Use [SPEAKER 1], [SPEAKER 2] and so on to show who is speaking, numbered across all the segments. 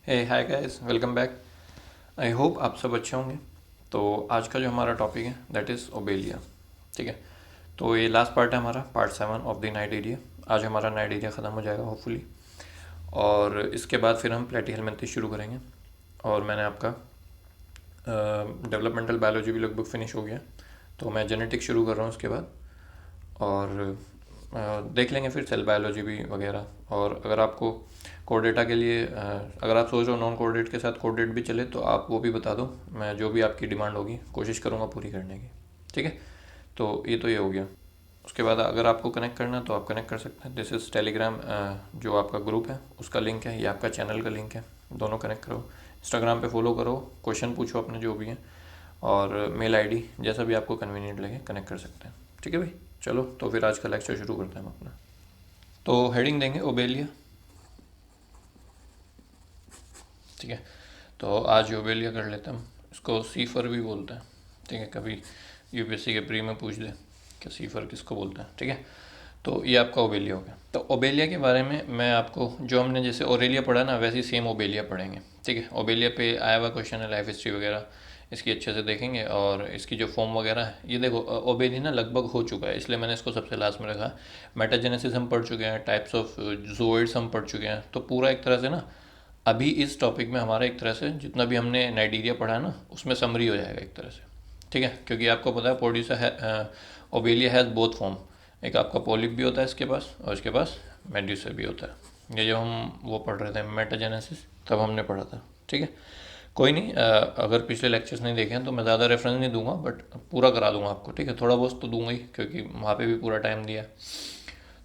[SPEAKER 1] Hey hi guys, welcome back. I hope आप सब अच्छे होंगे। तो आज का जो हमारा टॉपिक है दैट इज़ ओबेलिया। ठीक है। तो ये लास्ट पार्ट है हमारा, part 7 of the night area. आज हमारा नाइट एरिया ख़त्म हो जाएगा होपफुली, और इसके बाद फिर हम प्लेटीहेल्मिन्थस शुरू करेंगे। और मैंने आपका डेवलपमेंटल बायोलॉजी भी लगभग फिनिश हो गया, तो मैं जेनेटिक्स शुरू कर रहा हूँ उसके बाद। और देख लेंगे फिर सेल बायोलॉजी भी वगैरह। और अगर आपको कोर डेटा के लिए अगर आप सोच रहे हो नॉन कोर के साथ कोर डेट भी चले तो आप वो भी बता दो। मैं जो भी आपकी डिमांड होगी कोशिश करूँगा पूरी करने की। ठीक है। तो ये हो गया। उसके बाद अगर आपको कनेक्ट करना है तो आप कनेक्ट कर सकते हैं। दिस इज़ टेलीग्राम, जो आपका ग्रुप है उसका लिंक है, ये आपका चैनल का लिंक है। दोनों कनेक्ट करो, इंस्टाग्राम पे फॉलो करो, क्वेश्चन पूछो अपने जो भी हैं, और मेल आईडी जैसा भी आपको कन्वीनियंट लगे कनेक्ट कर सकते हैं। ठीक है भाई, चलो तो फिर आज का लेक्चर शुरू करते हैं हम अपना। तो हेडिंग देंगे ओबेलिया। ठीक है। तो आज ओबेलिया कर लेते हैं हम। इसको सीफर भी बोलते हैं। ठीक है, कभी यूपीएससी के प्री में पूछ दे कि सीफर किसको बोलते हैं। ठीक है। तो ये आपका ओबेलिया हो गया। तो ओबेलिया के बारे में मैं आपको, जो हमने जैसे ओरेलिया पढ़ा ना वैसे ही सेम ओबेलिया पढ़ेंगे। ठीक है। ओबेलिया पे आया हुआ क्वेश्चन है, लाइफ हिस्ट्री वगैरह इसकी अच्छे से देखेंगे। और इसकी जो फॉर्म वगैरह है, ये देखो ओबेलिया ना लगभग हो चुका है, इसलिए मैंने इसको सबसे लास्ट में रखा। मेटाजेनेसिस हम पढ़ चुके हैं, टाइप्स ऑफ जोइड्स हम पढ़ चुके हैं। तो पूरा एक तरह से ना अभी इस टॉपिक में हमारा एक तरह से जितना भी हमने नाइजीरिया पढ़ा है ना उसमें समरी हो जाएगा एक तरह से। ठीक है, क्योंकि आपको पता है प्रोड्यूसर है, ओबेलिया हैज़ बोथ फॉर्म। एक आपका पोलिप भी होता है इसके पास, और इसके पास मेड्यूसर भी होता है। ये जब हम वो पढ़ रहे थे मेटाजेनेसिस तब हमने पढ़ा था। ठीक है। कोई नहीं, अगर पिछले लेक्चर्स नहीं देखे हैं तो मैं ज़्यादा रेफरेंस नहीं दूंगा, बट पूरा करा दूंगा आपको। ठीक है, थोड़ा बहुत तो दूंगा ही, क्योंकि वहाँ पे भी पूरा टाइम दिया।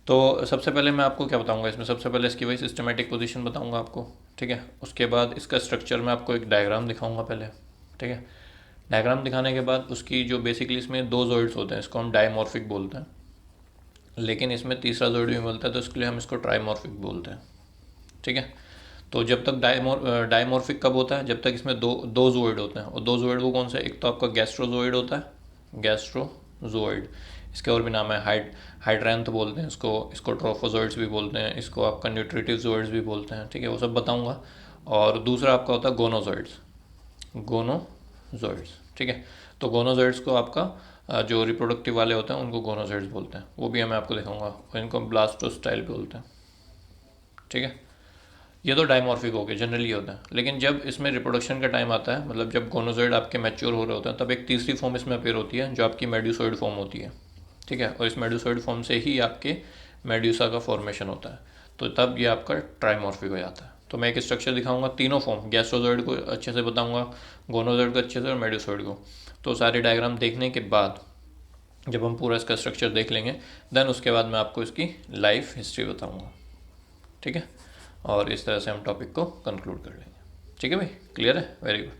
[SPEAKER 1] तो सबसे पहले मैं आपको क्या बताऊंगा इसमें, सबसे पहले इसकी वही सिस्टमेटिक पोजीशन बताऊंगा आपको। ठीक है। उसके बाद इसका स्ट्रक्चर मैं आपको एक डायग्राम दिखाऊंगा पहले। ठीक है। डायग्राम दिखाने के बाद उसकी जो बेसिकली इसमें दो जोइड्स होते हैं, इसको हम डायमॉर्फिक बोलते हैं। लेकिन इसमें तीसरा जोइड भी मिलता है तो इसके लिए हम इसको ट्राइमॉर्फिक बोलते हैं। ठीक है। तो जब तक डायमॉर्फिक कब होता है, जब तक इसमें दो दो जोइड होते हैं। और दो जोइड वो कौन सा है, एक तो आपका गैस्ट्रोजोइड होता है, गैस्ट्रोजोइड। इसके और भी नाम है, हाइड्रेंथ बोलते हैं इसको, इसको ट्रोफोजोइड्स भी बोलते हैं, इसको आपका न्यूट्रिटिव जोइड्स भी बोलते हैं। ठीक है, वो सब बताऊंगा। और दूसरा आपका होता है गोनोजोइड्स, गोनोजोइड्स। ठीक है। तो गोनोजोइड्स को आपका जो रिप्रोडक्टिव वाले होते हैं उनको गोनोजोइड्स बोलते हैं, वो भी मैं आपको दिखाऊंगा। और इनको ब्लास्टोस्टाइल भी बोलते हैं। ठीक है। ये तो डायमॉर्फिक हो गए, जनरली होता है। लेकिन जब इसमें रिप्रोडक्शन का टाइम आता है, मतलब जब गोनोजोइड आपके मैच्योर हो रहे होते हैं, तब एक तीसरी फॉर्म इसमें अपेयर होती है जो आपकी मेड्यूसोइड फॉर्म होती है। ठीक है। और इस मेड्यूसोइड फॉर्म से ही आपके मेड्यूसा का फॉर्मेशन होता है। तो तब ये आपका ट्राइमॉर्फिक हो जाता है। तो मैं एक स्ट्रक्चर दिखाऊंगा, तीनों फॉर्म, गैस्ट्रोजोइड को अच्छे से बताऊंगा, गोनोजोइड को अच्छे से, और मेड्यूसोइड को। तो सारे डायग्राम देखने के बाद जब हम पूरा इसका स्ट्रक्चर देख लेंगे, देन उसके बाद मैं आपको इसकी लाइफ हिस्ट्री बताऊंगा। ठीक है। और इस तरह से हम टॉपिक को कंक्लूड कर लेंगे। ठीक है भाई, क्लियर है, वेरी गुड।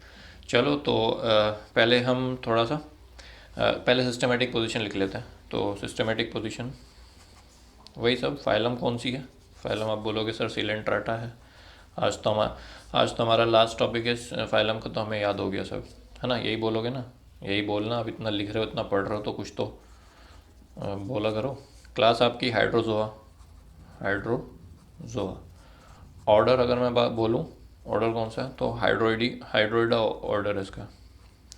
[SPEAKER 1] चलो तो पहले हम थोड़ा सा पहले सिस्टमेटिक पोजीशन लिख लेते हैं। तो सिस्टमेटिक पोजीशन वही सब। फाइलम कौन सी है, फाइलम आप बोलोगे सर सिलेंट्राटा है। आज तो हमारा लास्ट टॉपिक है फाइलम का, तो हमें याद हो गया सब, है ना। यही बोलोगे ना, यही बोलना। अब इतना लिख रहे हो, इतना पढ़ रहे हो, तो कुछ तो बोला करो। क्लास आपकी हाइड्रोजोआ, हाइड्रोजोआ। ऑर्डर अगर मैं बात बोलूँ, ऑर्डर कौन सा है, तो हाइड्रोइडा ऑर्डर है इसका,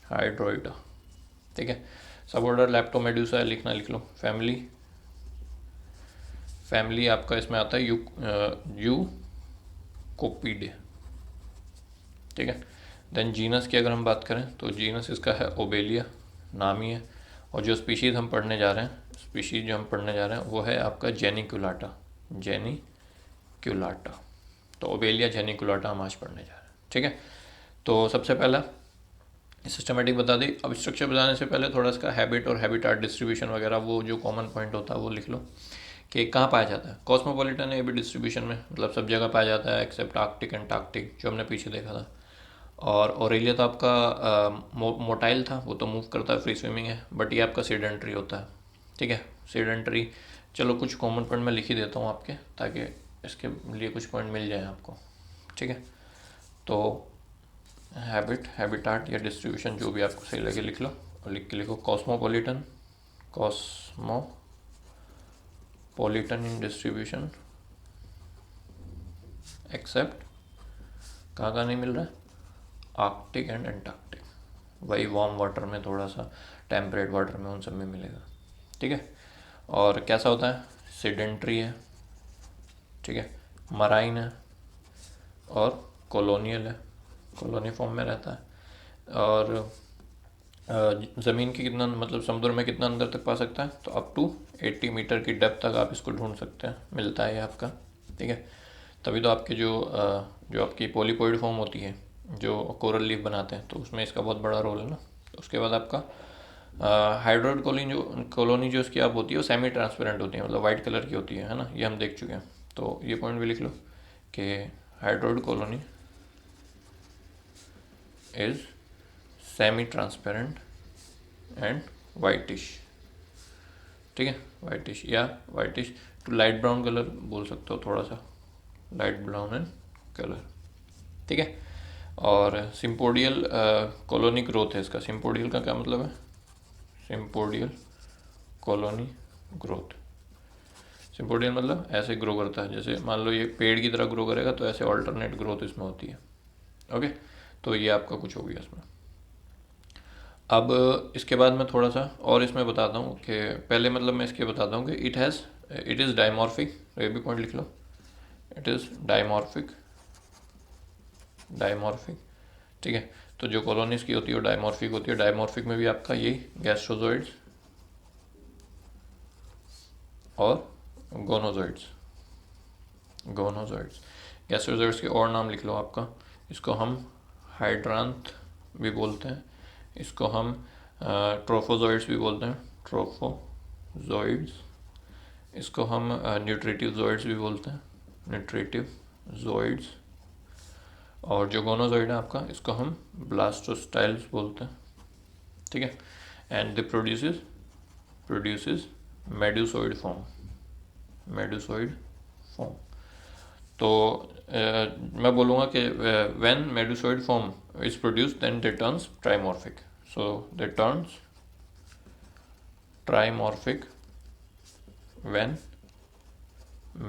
[SPEAKER 1] हाइड्रोइडा। ठीक है। सब ऑर्डर लैप्टोमेड्यूसा है, लिखना लिख लो। फैमिली, फैमिली आपका इसमें आता है यू कोपीडे। ठीक है। देन जीनस की अगर हम बात करें तो जीनस इसका है ओबेलिया, नाम ही है। और जो स्पीशीज़ हम पढ़ने जा रहे हैं, स्पीशीज़ जो हम पढ़ने जा रहे हैं वो है आपका जेनिकुलाटा, जेनिकुलाटा। तो ओबेलिया जेनिकुलाटा हम आज पढ़ने जा रहे हैं। ठीक है। तो सबसे पहला सिस्टमेटिक बता दी। अब स्ट्रक्चर बताने से पहले थोड़ा इसका हैबिट और हैबिटाट डिस्ट्रीब्यूशन वगैरह, वो जो कॉमन पॉइंट होता है वो लिख लो कि कहाँ पाया जाता है। कॉस्मोपॉलिटन है ये भी डिस्ट्रीब्यूशन में, मतलब सब जगह पाया जाता है एक्सेप्ट आर्कटिक एंटार्कटिक, जो हमने पीछे देखा था। और ओरेलिया तो आपका मोटाइल था, वो तो मूव करता है, फ्री स्विमिंग है। बट ये आपका सीडेंट्री होता है। ठीक है, सीडेंट्री। चलो कुछ कॉमन पॉइंट मैं लिख ही देता हूँ आपके, ताकि इसके लिए कुछ पॉइंट मिल जाए आपको। ठीक है। तो हैबिट, हैबिटाट या डिस्ट्रीब्यूशन जो भी आपको सही लगे लिख लो। और लिख के लिखो cosmopolitan, cosmopolitan in distribution except कहाँ कहाँ नहीं मिल रहा है? आर्कटिक एंड एंटार्क्टिक, वही वार्म वाटर में, थोड़ा सा टेम्परेट वाटर में, उन सब में मिलेगा। ठीक है। और कैसा होता है? सेडेंट्री है, ठीक है, मराइन है और कॉलोनियल है, कॉलोनी फॉर्म में रहता है। और ज़मीन के कितना, मतलब समुद्र में कितना अंदर तक पा सकता है? तो अप टू 80 मीटर की डेप्थ तक आप इसको ढूंढ सकते हैं, मिलता है ये आपका। ठीक है। तभी तो आपके जो आपकी पॉलीपोइड फॉर्म होती है, जो कोरल लीफ बनाते हैं, तो उसमें इसका बहुत बड़ा रोल है ना। उसके बाद आपका हाइड्रोइड कॉलोनी जो इसकी आप होती है वो सेमी ट्रांसपेरेंट होती है, मतलब वाइट कलर की होती है ना, ये हम देख चुके हैं। तो ये पॉइंट भी लिख लो कि hydroid colony is semi transparent and whitish. ठीक है, वाइटिश या whitish to light brown colour बोल सकते हो, थोड़ा सा लाइट ब्राउन एंड कलर। ठीक है। और सिम्पोडियल कॉलोनी ग्रोथ है इसका। सिम्पोडियल का क्या मतलब है? Sympodial colony growth. सिम्पोडियल मतलब ऐसे ग्रो करता है, जैसे मान लो ये पेड़ की तरह ग्रो करेगा, तो ऐसे ऑल्टरनेट ग्रोथ इसमें होती है। ओके, तो ये आपका कुछ हो गया इसमें। अब इसके बाद मैं थोड़ा सा और इसमें बताता हूँ कि पहले मतलब मैं इसके बताता हूँ कि इट इज़ डायमॉर्फिक। ये भी पॉइंट लिख लो, इट इज़ डायमॉर्फिक। डायमॉर्फिक, ठीक है। तो जो कॉलोनीज की होती है वो डायमॉर्फिक होती है। डायमॉर्फिक में भी आपका ये गैस्ट्रोजोइड्स और गोनोजोइड्स। गोनोजोइड्स, गैस्ट्रोजोइड्स के और नाम लिख लो आपका। इसको हम हाइड्रांथ भी बोलते हैं, इसको हम ट्रोफोजोइड्स भी बोलते हैं, ट्रोफोजोइड्स। इसको हम न्यूट्रिटिव जोइड्स भी बोलते हैं, न्यूट्रिटिव जोइड्स। और जो गोनोजोइड है आपका, इसको हम ब्लास्टोस्टाइल्स बोलते हैं। ठीक है। And they produces medusoid form, medusoid form. तो मैं बोलूँगा कि when medusoid form is produced then they turns trimorphic. So they turns trimorphic when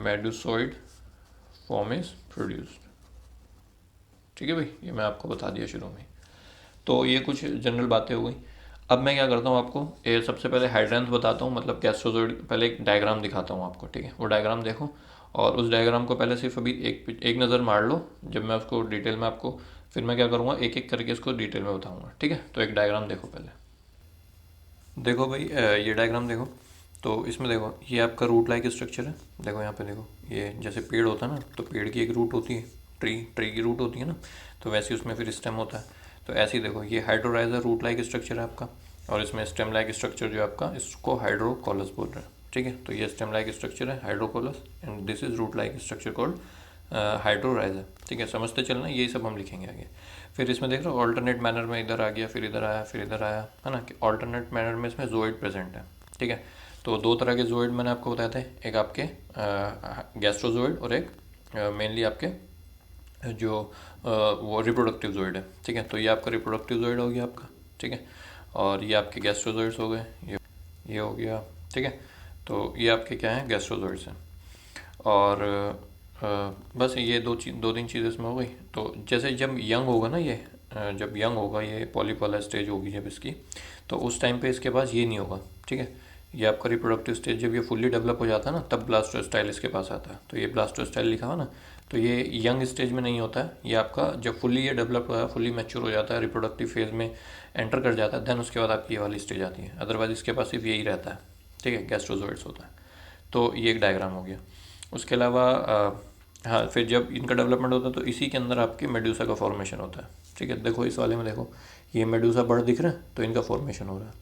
[SPEAKER 1] medusoid form is produced. ठीक है भाई, ये मैं आपको बता दिया शुरू में। तो ये कुछ जनरल बातें हो गई। अब मैं क्या करता हूँ, आपको ये सबसे पहले हाइड्रेंस बताता हूँ, मतलब गैस्ट्रोजोइड। पहले एक डायग्राम दिखाता हूँ आपको, ठीक है। वो डायग्राम देखो और उस डायग्राम को पहले सिर्फ अभी एक नज़र मार लो। जब मैं उसको डिटेल में आपको, फिर मैं क्या करूँगा, एक एक करके इसको डिटेल में बताऊँगा। ठीक है। तो एक डायग्राम देखो पहले। देखो भाई, ये डायग्राम देखो। तो इसमें देखो, ये आपका रूट लाइक स्ट्रक्चर है। देखो यहाँ पे देखो, ये जैसे पेड़ होता है ना, तो पेड़ की एक रूट होती है, ट्री की रूट होती है ना, तो वैसे उसमें फिर स्टेम होता है। तो ऐसे ही देखो, ये हाइड्रोराइजर रूट लाइक स्ट्रक्चर है आपका, और इसमें स्टेम लाइक स्ट्रक्चर जो है आपका, इसको हाइड्रोकोलस बोल रहे हैं। ठीक है। तो ये स्टेम लाइक स्ट्रक्चर है hydrocaulus, and this is root like structure called hydrorhiza. ठीक है, समझते चलना, यही सब हम लिखेंगे आगे। फिर इसमें देख रहे हो, ऑल्टरनेट मैनर में इधर आ गया, फिर इधर आया, फिर इधर आया, है ना, कि ऑल्टरनेट मैनर में इसमें जोइड प्रेजेंट है। ठीक है। तो दो तरह के जोइड मैंने आपको बताए थे, एक आपके गैस्ट्रोजोइड और एक मेनली आपके जो वो रिप्रोडक्टिव जोइड है। ठीक है। तो ये आपका रिप्रोडक्टिव जोइड हो गया आपका। ठीक है। और ये आपके गैस्ट्रोजोइड्स हो गए, ये हो गया। ठीक है। तो ये आपके क्या हैं, गैस्ट्रोजोइड्स हैं। और बस ये दो तीन चीज़ें इसमें हो गई। तो जैसे जब यंग होगा ना, ये जब यंग होगा, ये पॉलीपोला स्टेज होगी जब इसकी, तो उस टाइम पे इसके पास ये नहीं होगा। ठीक है। ये आपका रिप्रोडक्टिव स्टेज जब ये फुल्ली डेवलप हो जाता है ना, तब ब्लास्टोस्टाइल इसके पास आता है। तो ये ब्लास्टोस्टाइल लिखा हुआ ना, तो ये यंग स्टेज में नहीं होता है। ये आपका जब फुल्ली ये डेवलप हो, फुल्ली मैच्योर हो जाता है, रिप्रोडक्टिव फेज में एंटर कर जाता है, देन उसके बाद आपकी ये वाली स्टेज आती है। अदरवाइज इसके पास सिर्फ यही रहता है। ठीक है, गैस्ट्रोजोइड्स होता है। तो ये एक डायग्राम हो गया। उसके अलावा हाँ, फिर जब इनका डेवलपमेंट होता है तो इसी के अंदर आपके मेडूसा का फॉर्मेशन होता है। ठीक है। देखो इस वाले में देखो, ये मेडूसा बर्ड दिख रहा है, तो इनका फॉर्मेशन हो रहा है।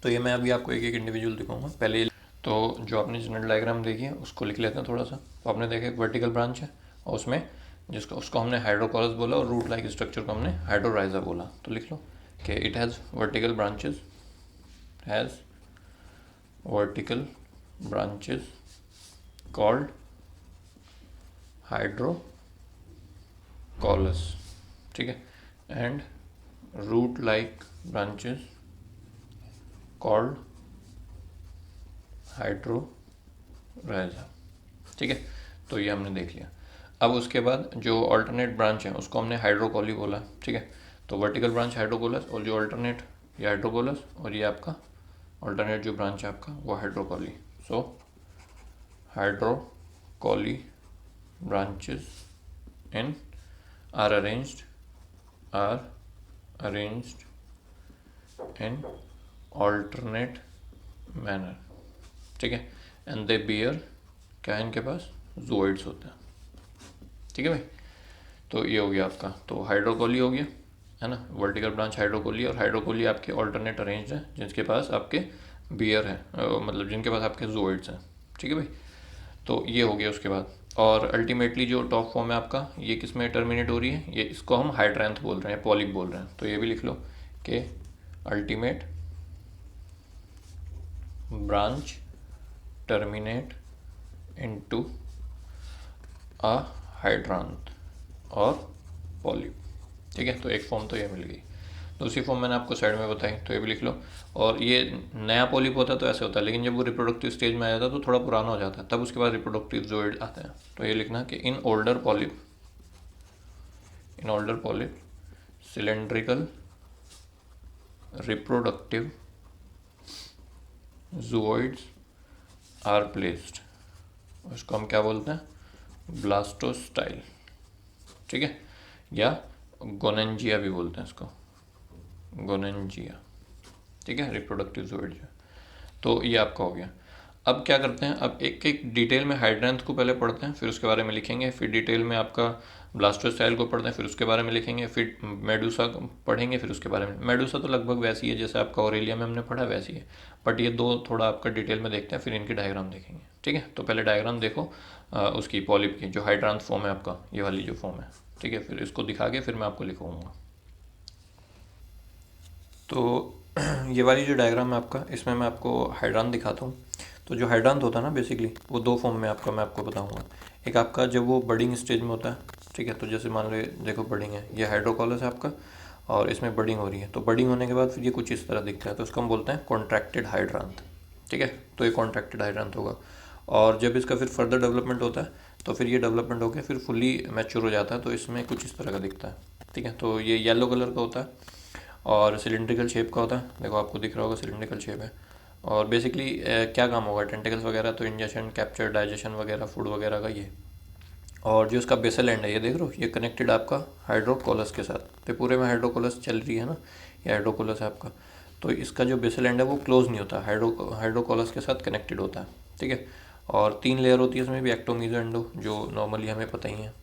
[SPEAKER 1] तो ये मैं अभी आपको एक एक इंडिविजुअल दिखाऊंगा। पहले तो जो आपने जनरल डायग्राम देखी है उसको लिख लेते हैं थोड़ा सा। तो आपने देखा एक वर्टिकल ब्रांच है, और उसमें जिसको उसको हमने हाइड्रोकोलस बोला, और रूट लाइक स्ट्रक्चर को हमने हाइड्रोराइजा बोला। तो लिख लो कि it has vertical branches, has vertical branches called hydrocaulus. ठीक है। And root like branches called hydrorhiza. ठीक है। तो ये हमने देख लिया। अब उसके बाद जो अल्टरनेट ब्रांच है उसको हमने हाइड्रोकोली बोला, ठीक है। तो वर्टिकल ब्रांच हाइड्रोकोलस, और जो अल्टरनेट ये हाइड्रोकोलस, और ये आपका अल्टरनेट जो ब्रांच है आपका वो हाइड्रोकोली। सो हाइड्रोकोली branches in are arranged in alternate manner, ठीक है। एंड दे बियर, क्या है इनके पास, जूओइड्स होते हैं, ठीक है भाई। तो ये हो गया आपका, तो हाइड्रोकोली हो गया है ना, वर्टिकल ब्रांच हाइड्रोकोली, और हाइड्रोकोली आपके ऑल्टरनेट अरेंज्ड है जिसके पास आपके बियर है, मतलब जिनके पास आपके जूओइड्स हैं, ठीक है भाई। तो ये हो गया उसके बाद, और अल्टीमेटली जो टॉप फॉर्म है आपका ये किस में टर्मिनेट हो रही है, ये इसको हम हाइड्रेंथ बोल रहे हैं, पॉलिप बोल रहे हैं। तो ये भी लिख लो कि ultimate branch terminate into a hydranth or polyp, ठीक है। तो एक फॉर्म तो ये मिल गई। दूसरी फॉर्म मैंने आपको साइड में बताई, तो ये भी लिख लो। और ये नया पॉलिप होता है तो ऐसे होता है, लेकिन जब वो रिप्रोडक्टिव स्टेज में आ जाता है तो थोड़ा पुराना हो जाता है, तब उसके बाद रिप्रोडक्टिव जोइड आता है। तो ये लिखना कि in older polyp cylindrical reproductive zooids are placed, उसको हम क्या बोलते हैं, ब्लास्टोस्टाइल, ठीक है, या गोनेंजिया भी बोलते हैं इसको, गोनेंजिया, ठीक है, रिप्रोडक्टिव जूओइड जो। तो ये आपका हो गया। अब क्या करते हैं, अब एक एक डिटेल में हाइड्रेंथ को पहले पढ़ते हैं, फिर उसके बारे में लिखेंगे, फिर डिटेल में आपका ब्लास्टोस्टाइल को पढ़ते हैं, फिर उसके बारे में लिखेंगे, फिर मेडूसा पढ़ेंगे, फिर उसके बारे में। मेडूसा तो लगभग वैसी है जैसे आपका ऑरेलिया में हमने पढ़ा वैसी है, बट ये दो थोड़ा आपका डिटेल में देखते हैं, फिर इनकी डायग्राम देखेंगे, ठीक है। तो पहले डायग्राम देखो उसकी पॉलिप की, जो हाइड्रांथ फॉर्म है आपका, ये वाली जो फॉर्म है, ठीक है। फिर इसको दिखा के फिर मैं आपको लिखवाऊँगा। तो ये वाली जो डायग्राम है आपका, इसमें मैं आपको हाइड्रांथ दिखाता हूँ। तो जो हाइड्रांथ होता है ना बेसिकली, वो दो फॉर्म में आपका मैं आपको बताऊँगा। एक आपका जब वो बडिंग स्टेज में होता है, ठीक है, तो जैसे मान लो देखो बडिंग है, ये हाइड्रोकोलस है आपका, और इसमें बडिंग हो रही है। तो बडिंग होने के बाद फिर ये कुछ इस तरह दिखता है, तो उसको हम बोलते हैं कॉन्ट्रैक्टेड हाइड्रांथ, ठीक है। तो ये कॉन्ट्रैक्टेड हाइड्रांथ होगा। और जब इसका फिर फर्दर डेवलपमेंट होता है तो फिर ये डेवलपमेंट होकर फिर फुली मैच्योर हो जाता है, तो इसमें कुछ इस तरह का दिखता है, ठीक है। तो ये येलो कलर का होता है और सिलिंड्रिकल शेप का होता है, देखो आपको दिख रहा होगा सिलिंड्रिकल शेप है। और बेसिकली क्या काम होगा, टेंटिकल्स वगैरह, तो इंजेक्शन, कैप्चर, डाइजेशन वगैरह, फूड वगैरह का ये। और जो इसका बेसल एंड है, ये देख रहे हो, ये कनेक्टेड आपका हाइड्रोकोलस के साथ, तो पूरे में हाइड्रोकोलस चल रही है ना, ये हाइड्रोकोलस है आपका। तो इसका जो बेसल एंड है वो क्लोज नहीं होता, हाइड्रोकोलस के साथ कनेक्टेड होता है, ठीक है। और 3 लेयर होती है इसमें भी, एक्टो, मीजो, एंडो, जो नॉर्मली हमें पता ही है।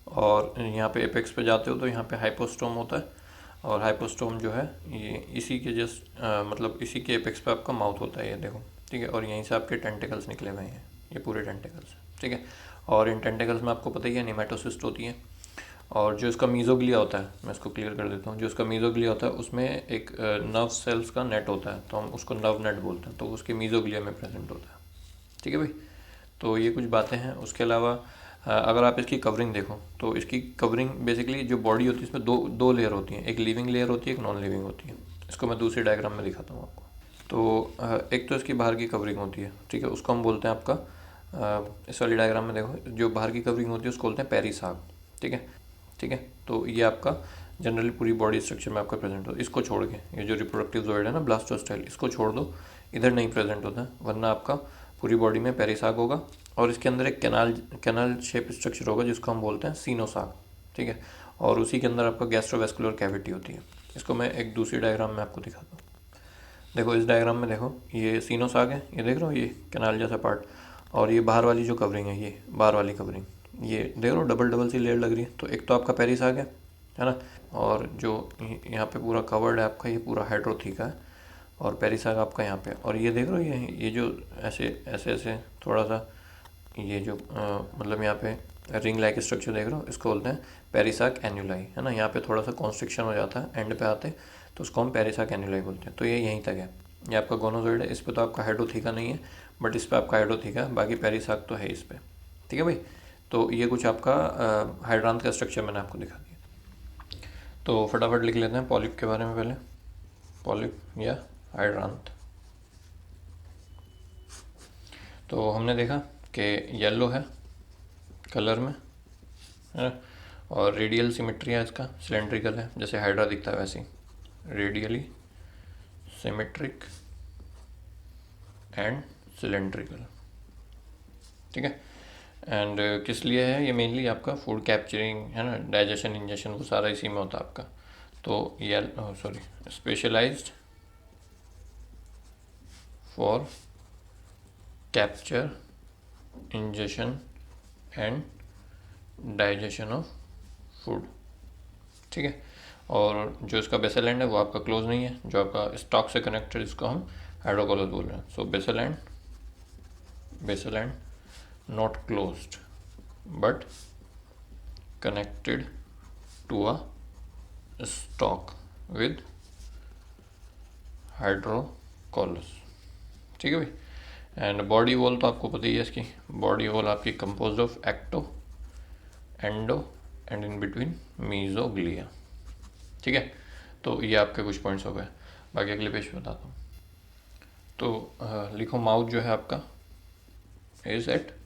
[SPEAKER 1] और यहाँ पे एपेक्स पे जाते हो तो यहाँ पे हाइपोस्टोम होता है, और हाइपोस्टोम जो है ये इसी के जस्ट मतलब इसी के एपेक्स पे आपका माउथ होता है, ये देखो, ठीक है। और यहीं से आपके टेंटिकल्स निकले हुए हैं, ये पूरे टेंटिकल्स, ठीक है। और इन टेंटिकल्स में आपको पता ही है निमेटोसिस्ट होती है। और जो इसका मीजोग्लिया होता है, मैं इसको क्लियर कर देता हूँ, जो इसका मीजोग्लिया होता है उसमें एक नर्व सेल्स का नेट होता है, तो हम उसको नर्व नेट बोलते हैं, तो उसके मीजोग्लिया में प्रेजेंट होता है, ठीक है भाई। तो ये कुछ बातें हैं। उसके अलावा अगर आप इसकी कवरिंग देखो तो इसकी कवरिंग बेसिकली जो बॉडी होती है इसमें दो लेयर होती हैं, एक लिविंग लेयर होती है, एक नॉन लिविंग होती है। इसको मैं दूसरी डायग्राम में दिखाता हूँ आपको। तो एक तो इसकी बाहर की कवरिंग होती है, ठीक है, उसको हम बोलते हैं आपका इस वाली डायग्राम में देखो, जो बाहर की कवरिंग होती है उसको बोलते हैं पेरिसाक, ठीक है, ठीक है। तो ये आपका जनरली पूरी बॉडी स्ट्रक्चर में आपका प्रेजेंट होता है। इसको छोड़ के ये जो रिप्रोडक्टिव जॉइड है ना, ब्लास्टोस्टाइल, इसको छोड़ दो, इधर नहीं प्रेजेंट होता है, वरना आपका पूरी बॉडी में पेरिसाक होगा। और इसके अंदर एक कैनाल शेप स्ट्रक्चर होगा जिसको हम बोलते हैं सीनोसाक, ठीक है। और उसी के अंदर आपका गैस्ट्रोवेस्कुलर कैविटी होती है। इसको मैं एक दूसरी डायग्राम में आपको दिखाता हूँ। देखो इस डायग्राम में देखो, ये सीनोसाक है, ये देख रहे हो, ये कैनाल जैसा पार्ट, और ये बाहर वाली जो कवरिंग है, ये बाहर वाली कवरिंग, ये देख रहे हो डबल डबल सी लेयर लग रही है। तो एक तो आपका पेरिसाक है ना, और जो यहाँ पे पूरा कवर्ड है आपका, ये पूरा हाइड्रोथीका है, और पेरिसाक आपका यहाँ पे। और ये देख रहे हो, ये जो ऐसे ऐसे ऐसे थोड़ा सा ये जो मतलब यहाँ पे रिंग लाइक स्ट्रक्चर देख रहे हो, इसको बोलते हैं पेरिसाक एन्यूलाई, है ना। यहाँ पे थोड़ा सा कॉन्स्ट्रिक्शन हो जाता है एंड पे आते, तो उसको हम पेरिसाक एन्यूलाई बोलते हैं। तो ये यहीं तक है, ये आपका गोनोजोइड है। इस पर तो आपका हाइड्रोथीका नहीं है, बट इस पर आपका हाइड्रोथीका है, बाकी पेरिसाक तो है इस पर, ठीक है भाई। तो ये कुछ आपका हाइड्रांथ का स्ट्रक्चर मैंने आपको दिखा दिया। तो फटाफट लिख लेते हैं पॉलिप के बारे में पहले, पॉलिप या हाइड्रांथ। तो हमने देखा कि येलो है कलर में, है ना। और रेडियल सिमेट्री है इसका, सिलेंड्रिकल है, जैसे हाइड्रा दिखता है वैसे रेडियली सिमेट्रिक एंड सिलेंड्रिकल, ठीक है। एंड किस लिए है ये, मेनली आपका फूड कैप्चरिंग है ना, डाइजेशन, इंजेशन, वो सारा इसी में होता है आपका। तो ये sorry specialised for capture, ingestion and digestion of food, ठीक है। और जो इसका बेसल एंड है वो आपका क्लोज नहीं है, जो आपका स्टॉक से कनेक्टेड, इसको हम हाइड्रोकोलस बोल रहे हैं। So basal end not closed but connected to a stalk with hydrocolus, ठीक है भाई। एंड बॉडी वॉल तो आपको पता ही है इसकी, बॉडी वॉल आपकी composed of ecto, endo and in between mesoglea, ठीक है। तो ये आपके कुछ पॉइंट्स हो गए, बाकी अगले पेज पे बताता हूँ। तो लिखो माउथ जो है आपका is at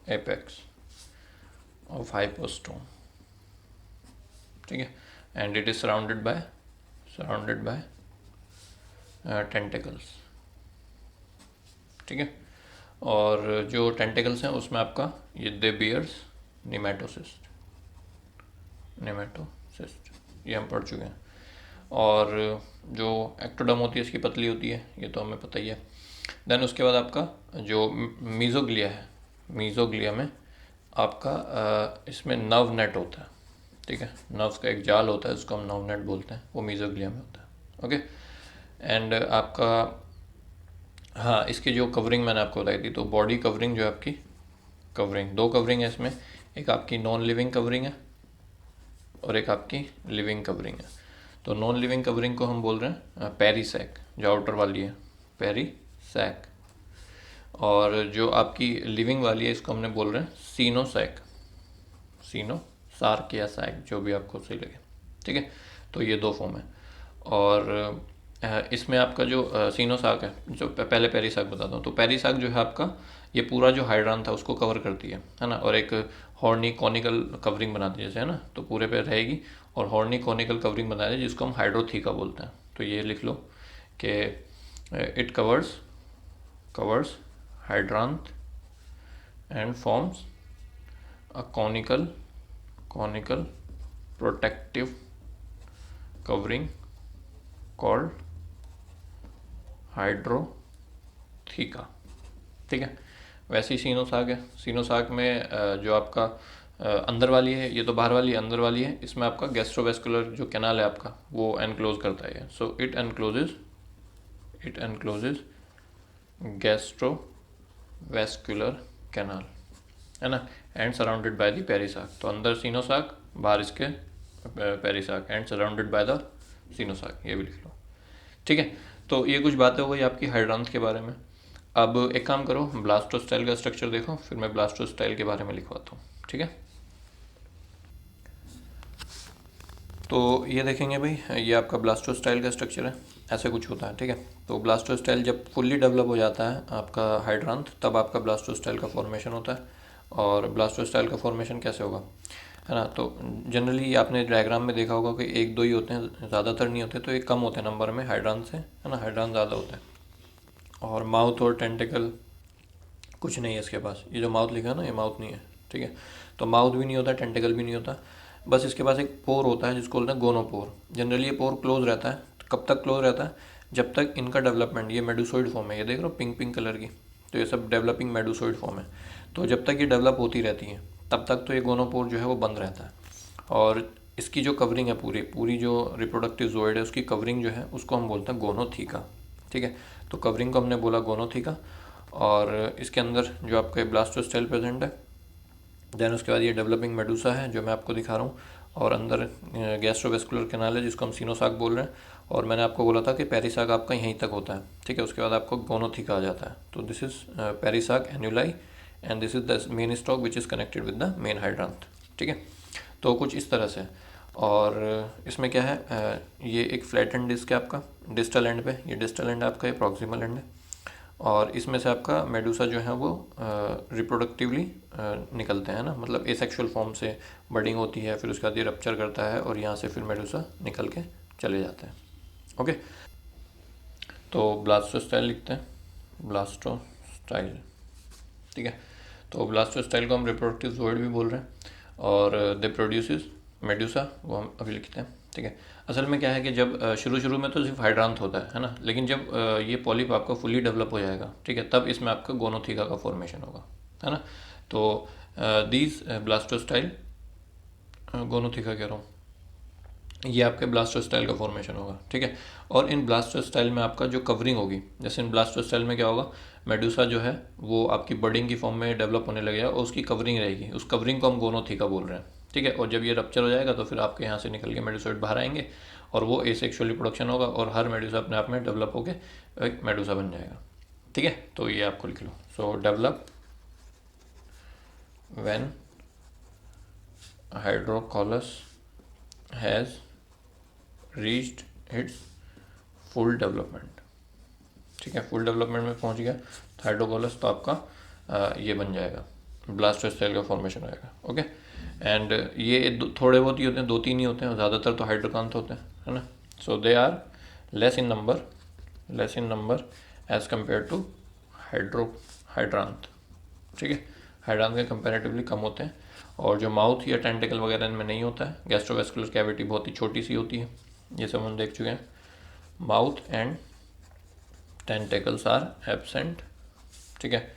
[SPEAKER 1] apex of hypostome, ठीक है। And it is surrounded by tentacles, ठीक है। और जो टेंटिकल्स हैं उसमें आपका ये दे बियर्स निमेटोसिस्ट, ये हम पढ़ चुके हैं। और जो एक्टोडर्म होती है इसकी पतली होती है, ये तो हमें पता ही है। देन उसके बाद आपका जो मीजोग्लिया है, मीजोग्लिया में आपका इसमें नर्व नेट होता है, ठीक है। नर्व्स का एक जाल होता है जिसको हम नर्व नेट बोलते हैं, वो मीजोग्लिया में होता है, ओके। एंड आपका हाँ, इसकी जो कवरिंग मैंने आपको बताई थी, तो बॉडी कवरिंग जो है आपकी कवरिंग, दो कवरिंग है इसमें, एक आपकी नॉन लिविंग कवरिंग है और एक आपकी लिविंग कवरिंग है। तो नॉन लिविंग कवरिंग को हम बोल रहे हैं पेरीसैक, जो आउटर वाली है पेरीसैक, और जो आपकी लिविंग वाली है इसको हमने बोल रहे हैं सीनोसार्क या सैक, जो भी आपको सही लगे, ठीक है। तो ये दो फॉर्म है। और इसमें आपका जो सीनोसार्क है, जो पहले पेरीसार्क बताता हूँ, तो पेरीसार्क जो है आपका ये पूरा जो हाइड्रान था उसको कवर करती है ना, और एक हॉर्नी कॉनिकल कवरिंग बनाती है जैसे, है ना, तो पूरे पे रहेगी और हॉर्नी कॉनिकल कवरिंग बनाती है जिसको हम हाइड्रोथीका बोलते हैं। तो ये लिख लो कि it covers hydrant and forms a conical protective covering called hydrotheca, ठीक है। वैसे ही सीनोसाक है, सीनोसाक में जो आपका अंदर वाली है, ये तो बाहर वाली, अंदर वाली है, इसमें आपका गैस्ट्रोवेस्कुलर जो कैनाल है आपका वो एनक्लोज करता है। So it encloses gastrovascular canal, है ना, एंड सराउंडेड बाय द पेरीसाक। तो अंदर सीनोसाक, बाहर इसके पेरीसाक, एंड सराउंडेड बाय द सीनोसाक, ये भी लिख लो, ठीक है। तो ये कुछ बातें हो गई आपकी हाइड्रांथ के बारे में। अब एक काम करो, ब्लास्टोस्टाइल का स्ट्रक्चर देखो, फिर मैं ब्लास्टोस्टाइल के बारे में लिखवाता हूँ, ठीक है। तो ये देखेंगे भाई, ये आपका ब्लास्टोस्टाइल का स्ट्रक्चर है, ऐसे कुछ होता है, ठीक है। तो ब्लास्टोस्टाइल जब फुल्ली डेवलप हो जाता है आपका हाइड्रांथ, तब आपका ब्लास्टोस्टाइल का फॉर्मेशन होता है। और ब्लास्टोस्टाइल का फॉर्मेशन कैसे होगा, है ना, तो जनरली आपने डायग्राम में देखा होगा कि एक दो ही होते हैं, ज़्यादातर नहीं होते, तो ये कम होते हैं नंबर में हाइड्रांथ से, है ना, हाइड्रांथ ज़्यादा होता है। और माउथ और टेंटिकल कुछ नहीं है इसके पास, ये जो माउथ लिखा है ना, ये माउथ नहीं है, ठीक है। तो माउथ भी नहीं होता, टेंटिकल भी नहीं होता, बस इसके पास एक पोर होता है जिसको बोलते हैं गोनोपोर। जनरली ये पोर क्लोज रहता है, तो कब तक क्लोज रहता है, जब तक इनका डेवलपमेंट, ये मेडुसोइड फॉर्म है, ये देख रहे हो पिंक पिंक कलर की, तो ये सब डेवलपिंग मेडुसोइड फॉर्म है। तो जब तक ये डेवलप होती रहती है तब तक तो ये गोनोपोर जो है वो बंद रहता है। और इसकी जो कवरिंग है पूरी जो रिप्रोडक्टिव जोइड है उसकी कवरिंग जो है उसको हम बोलते हैं गोनोथीका, ठीक है। तो कवरिंग को हमने बोला गोनोथीका। और इसके अंदर जो आपका ब्लास्टोस्टाइल प्रेजेंट है, देन उसके बाद ये डेवलपिंग मेडुसा है जो मैं आपको दिखा रहा हूँ, और अंदर गैस्ट्रोवेस्कुलर कैनाल है जिसको हम सीनोसाक बोल रहे हैं। और मैंने आपको बोला था कि पेरीसाक आपका यहीं तक होता है, ठीक है। उसके बाद आपको गोनोथीका आ जाता है। तो this is perisarc annuli and this is the main stalk which is connected with the main hydranth, ठीक है। तो कुछ इस तरह से। और इसमें क्या है, ये एक फ्लैट एंड डिस्क है आपका डिस्टल एंड पे, ये डिस्टल एंड आपका, ये प्रॉक्सिमल एंड है। और इसमें से आपका मेडूसा जो है वो रिप्रोडक्टिवली निकलते हैं ना, मतलब एसेक्सुअल फॉर्म से बडिंग होती है, फिर उसके बाद ये रप्चर करता है और यहाँ से फिर मेडूसा निकल के चले जाते हैं। ओके, तो ब्लास्टोस्टाइल लिखते हैं, ब्लास्टोस्टाइल। ठीक है, तो ब्लास्टोस्टाइल को हम रिप्रोडक्टिव ज़ोइड भी बोल रहे हैं, और दे प्रोड्यूसेस मेडूसा, वो हम अभी लिखते हैं। ठीक है, असल में क्या है कि जब शुरू शुरू में तो सिर्फ हाइड्रांथ होता है ना, लेकिन जब ये पॉलिप आपका फुली डेवलप हो जाएगा, ठीक है, तब इसमें आपका गोनोथीका का फॉर्मेशन होगा, है ना। तो दीज ब्लास्टोस्टाइल, गोनोथीका कह रहा हूँ, ये आपके ब्लास्टोस्टाइल का फॉर्मेशन होगा। ठीक है, और इन ब्लास्टोस्टाइल में आपका जो कवरिंग होगी, जैसे इन ब्लास्टोस्टाइल में क्या होगा, मेडूसा जो है वो आपकी बडिंग की फॉर्म में डेवलप होने लगेगा और उसकी कवरिंग रहेगी, उस कवरिंग को हम गोनोथीका बोल रहे हैं। ठीक है, और जब ये रप्चर हो जाएगा तो फिर आपके यहाँ से निकल के मेडूसाइड बाहर आएंगे और वो एसेक्सुअली प्रोडक्शन होगा और हर मेडूसा अपने आप में डेवलप होकर एक मेडूसा बन जाएगा। ठीक है, तो ये आपको लिख लो। So develop when hydrocaulus has reached its full development. ठीक है, फुल डेवलपमेंट में पहुंच गया हाइड्रोकॉलस, तो आपका ये बन जाएगा, ब्लास्टोस्टाइल का फॉर्मेशन होएगा। ओके, एंड ये थोड़े बहुत ही होते हैं, 2-3 ही होते हैं, ज़्यादातर तो हाइड्रोकांथ होते हैं, है ना। So they are less in number as compare to hydranth. ठीक है, हाइड्रांथ के कंपेरेटिवली कम होते हैं, और जो माउथ या टेंटिकल वगैरह इनमें नहीं होता है। गैस्ट्रोवेस्कुलर कैविटी बहुत ही छोटी सी होती है, ये सब हम देख चुके हैं। Mouth and tentacles are absent. ठीक है,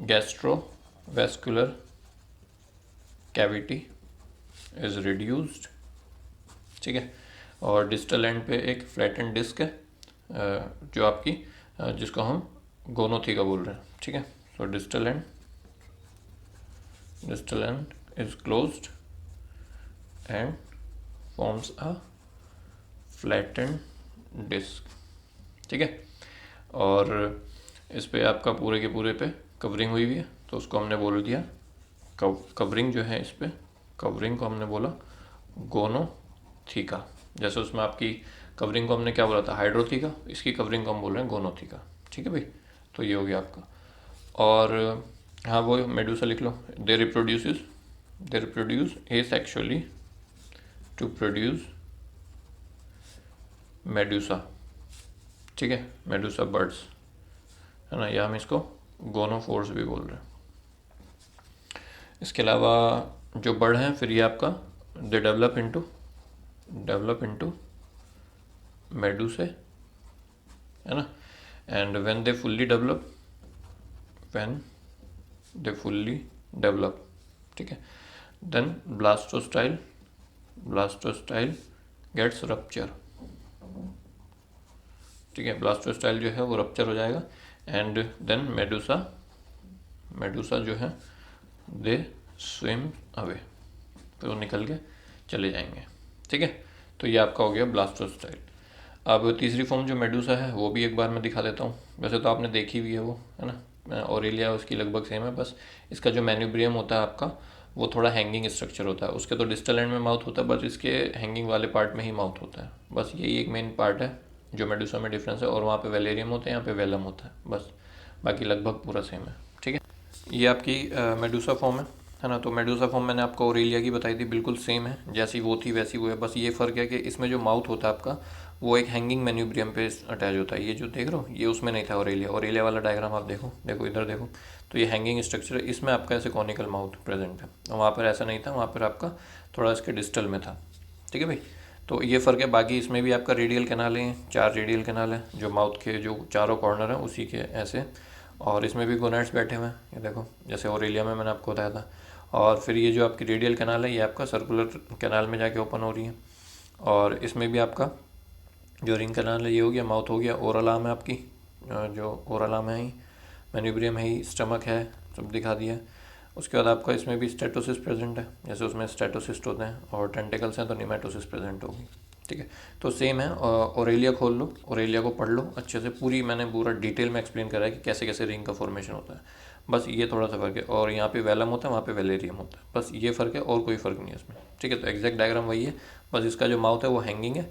[SPEAKER 1] गैस्ट्रोवेस्कुलर कैविटी इज रिड्यूस्ड। ठीक है, और डिस्टल एंड पे एक फ्लैटेंड डिस्क है, जो आपकी जिसको हम गोनोथीका बोल रहे हैं। ठीक है, so distal end is closed and forms a flattened disc. ठीक है, और इस पे आपका पूरे के पूरे पे कवरिंग हुई हुई है, तो उसको हमने बोल दिया कवरिंग जो है, इस पे कवरिंग को हमने बोला गोनोथीका। जैसे उसमें आपकी कवरिंग को हमने क्या बोला था, हाइड्रोथीका, इसकी कवरिंग को हम बोल रहे हैं गोनोथीका। ठीक है भाई, तो ये हो गया आपका। और हाँ, वो मेडूसा लिख लो, they reproduce asexually to produce medusa. ठीक है, मेडूसा बर्ड्स, है ना, या हम इसको गोनोफोर्स भी बोल रहे हैं। इसके अलावा जो बर्ड हैं, फिर ये आपका दे डेवलप इनटू मेडूसे, है ना, and when they fully develop, ठीक है, देन ब्लास्टोस्टाइल गेट्स रप्चर। ठीक है, ब्लास्टोस्टाइल जो है वो रप्चर हो जाएगा, एंड देन मेडूसा जो है दे स्विम अवे, तो वो निकल के चले जाएंगे। ठीक है, तो ये आपका हो गया ब्लास्टोस्टाइल। अब तीसरी फॉर्म जो मेडूसा है वो भी एक बार मैं दिखा देता हूँ। वैसे तो आपने देखी हुई है वो, है ना, ऑरेलिया उसकी लगभग सेम है, बस इसका जो मैन्यूब्रियम होता है आपका वो थोड़ा हैंगिंग स्ट्रक्चर होता है। उसके तो डिस्टल एंड में माउथ होता है, बस इसके हैंगिंग वाले पार्ट में ही माउथ होता है। बस यही एक मेन पार्ट है जो मेडूसा में डिफरेंस है, और वहाँ पे वेलेरियम होते हैं, यहाँ पे वेलम होता है, बस बाकी लगभग पूरा सेम है। ठीक है, ये आपकी मेडूसा फॉर्म है ना। तो मेडूसा फॉर्म मैंने आपको ऑरेलिया की बताई थी, बिल्कुल सेम है, जैसी वो थी वैसी वो है। बस ये फ़र्क है कि इसमें जो माउथ होता है आपका वो एक हैंगिंग मैन्यूब्रियम पे अटैच होता है। ये जो देख रहे हो ये उसमें नहीं था ऑरेलिया वाला डायग्राम आप देखो इधर देखो, तो ये हैंगिंग स्ट्रक्चर है, इसमें आपका ऐसे कॉनिकल माउथ प्रेजेंट है, वहाँ पर ऐसा नहीं था, वहाँ पर आपका थोड़ा इसके डिस्टल में था। ठीक है भाई, तो ये फ़र्क है। बाकी इसमें भी आपका रेडियल कैनाल है, 4 रेडियल कैनाल है जो माउथ के जो चारों कॉर्नर हैं उसी के ऐसे, और इसमें भी गोनाड्स बैठे हुए हैं, ये देखो जैसे ऑरेलिया में मैंने आपको बताया था। और फिर ये जो आपकी रेडियल कैनाल है ये आपका सर्कुलर कैनाल में जाके ओपन हो रही है, और इसमें भी आपका जो रिंग कैनाल है ये हो गया, माउथ हो गया, ओरल आर्म है आपकी, जो ओरल आर्म है ही, मैन्यूब्रियम है ही, स्टमक है, सब दिखा दिया। उसके बाद आपका इसमें भी स्टेटोसिस प्रेजेंट है, जैसे उसमें स्टेटोसिस्ट होते हैं, और टेंटिकल्स हैं तो निमेटोसिस प्रेजेंट होगी। ठीक है, तो सेम है। ऑरेलिया खोल लो, ऑरेलिया को पढ़ लो अच्छे से, पूरी मैंने पूरा डिटेल में एक्सप्लेन करा है कि कैसे कैसे रिंग का फॉर्मेशन होता है। बस ये थोड़ा सा फ़र्क है, और यहाँ पे वेलम होता है, वहाँ पे वेलेरियम होता है, बस ये फ़र्क है, और कोई फ़र्क नहीं है इसमें। ठीक है, तो एग्जैक्ट डायग्राम वही है, बस इसका जो माउथ है वो हैंगिंग है,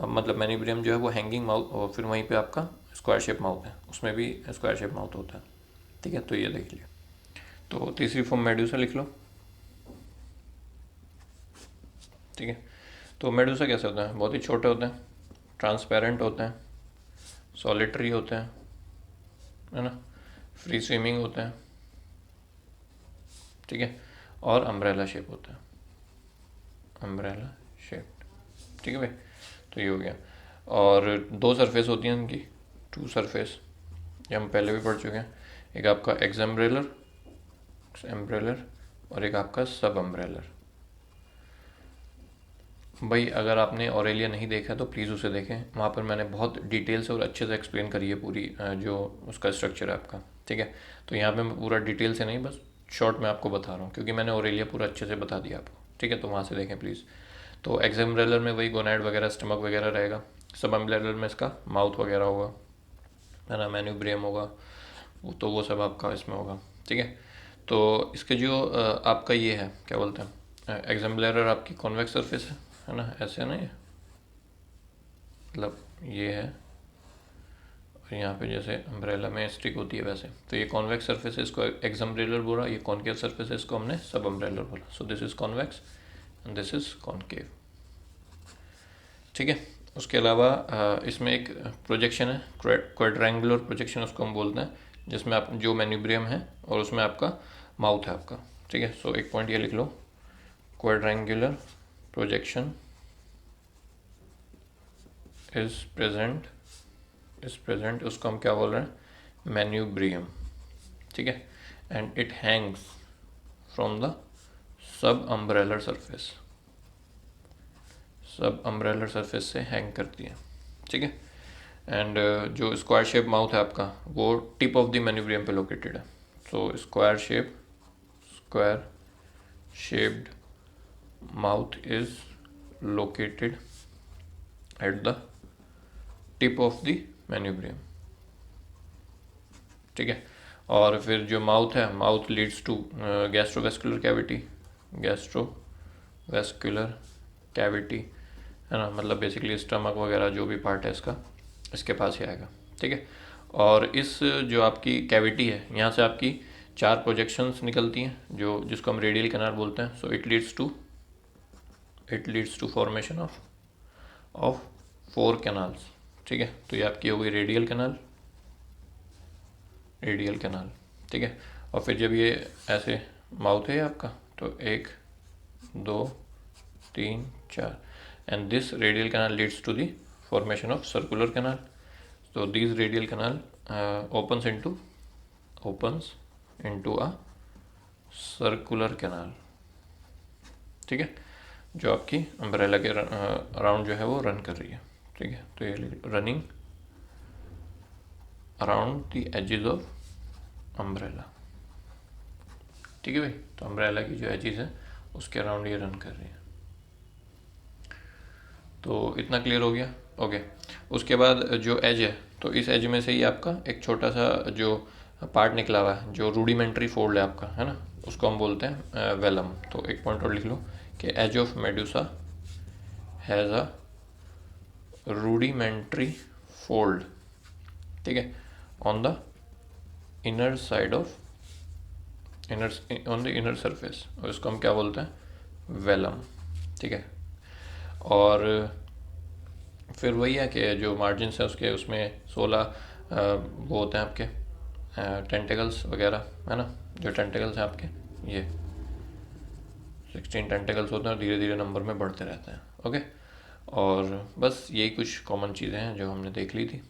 [SPEAKER 1] मतलब मैन्यूब्रियम जो है वो हैंगिंग माउथ, और फिर वहीं पे आपका स्क्वायर शेप माउथ है, उसमें भी स्क्वायर शेप माउथ होता है, ठीक है। तो ये देख लिया। तो तीसरी फॉर्म मेडूसा लिख लो, ठीक है। तो मेडूसा कैसे होता है, बहुत ही छोटे होते हैं, ट्रांसपेरेंट होते हैं, सॉलिटरी होते हैं, है ना, फ्री स्विमिंग होते हैं, ठीक है, और अम्ब्रेला शेप होता है, अम्ब्रेला शेप, ठीक है भाई। तो ये हो गया। और दो सरफेस होती हैं इनकी, टू सरफेस, ये हम पहले भी पढ़ चुके हैं। एक आपका एक्सम्ब्रेलर, एम्ब्रेलर, और एक आपका सब अम्ब्रेलर। भाई अगर आपने ऑरेलिया नहीं देखा तो प्लीज़ उसे देखें, वहाँ पर मैंने बहुत डिटेल से और अच्छे से एक्सप्लेन करी है पूरी जो उसका स्ट्रक्चर है आपका, ठीक है। तो यहाँ पे मैं पूरा डिटेल से नहीं, बस शॉर्ट में आपको बता रहा हूँ, क्योंकि मैंने ऑरेलिया पूरा अच्छे से बता दिया आपको, ठीक है। तो वहाँ से देखें प्लीज़। तो एक्सम्ब्रेलर में वही गोनाइड वगैरह, स्टमक वगैरह रहेगा। सब अम्ब्रेलर में इसका माउथ वगैरह होगा, है ना, मेन्यूब्रियम होगा, तो वो सब आपका इसमें होगा, ठीक है। तो इसके जो आपका ये है क्या बोलते हैं, एक्सम्ब्रेलर आपकी कॉन्वेक्स सरफेस है ना, ऐसे ना, ये मतलब ये है, और यहाँ पे जैसे अम्ब्रेला में स्टिक होती है वैसे, तो ये कॉन्वेक्स सरफेस है, इसको एक्सम्ब्रेलर बोला। ये कॉनकेव सरफेस है, इसको हमने सब अम्ब्रेलर बोला। So this is convex and this is concave, ठीक है। उसके अलावा इसमें एक प्रोजेक्शन है, क्वाड्रेंगुलर प्रोजेक्शन उसको हम बोलते हैं, जिसमें आप जो मेन्यूब्रियम है और उसमें आपका माउथ है आपका, ठीक है। सो एक पॉइंट ये लिख लो, क्वाड्रेंगुलर प्रोजेक्शन इज प्रेजेंट, उसको हम क्या बोल रहे हैं, मेन्यूब्रियम, ठीक है। And it hangs from the sub umbrellar surface, सब अम्ब्रेलर सरफेस से हैंग करती है, ठीक है। एंड जो स्क्वायर शेप माउथ है आपका, वो टिप ऑफ द मेन्यूब्रियम पे लोकेटेड है। So square shaped mouth is located at the tip of the manubrium, ठीक है। और फिर जो माउथ है, mouth leads to gastrovascular cavity, है ना, मतलब बेसिकली स्टमक वगैरह जो भी पार्ट है इसका, इसके पास ही आएगा, ठीक है। और इस जो आपकी कैविटी है, यहाँ से आपकी 4 प्रोजेक्शंस निकलती हैं, जो जिसको हम रेडियल कैनाल बोलते हैं। So it leads to formation of 4 canals, ठीक है। तो ये आपकी हो गई रेडियल कैनाल, ठीक है। और फिर जब ये ऐसे माउथ है आपका, तो 1 2 3 4, and this radial canal leads to the formation of circular canal. तो this radial canal opens into a circular canal, ठीक है, जो आपकी अम्ब्रेला के अराउंड जो है वो रन कर रही है, ठीक है। तो ये running around the edges of umbrella, ठीक है भाई। तो अम्ब्रेला की जो एजेस है उसके अराउंड ये रन कर रही है। तो इतना क्लियर हो गया, ओके। उसके बाद जो एज है, तो इस एज में से ही आपका एक छोटा सा जो पार्ट निकला हुआ है, जो रूडिमेंट्री फोल्ड है आपका, है ना, उसको हम बोलते हैं वेलम। तो एक पॉइंट और लिख लो कि edge of medusa has a rudimentary fold, ठीक है, on the inner side of on the inner surface, और इसको हम क्या बोलते हैं, वेलम, ठीक है। और फिर वही है कि जो मार्जिन है उसके, उसमें 16 वो होते हैं आपके टेंटिकल्स वगैरह, है ना, जो टेंटिकल्स हैं आपके, ये 16 टेंटिकल्स होते हैं और धीरे धीरे नंबर में बढ़ते रहते हैं, ओके। और बस यही कुछ कॉमन चीज़ें हैं जो हमने देख ली थी।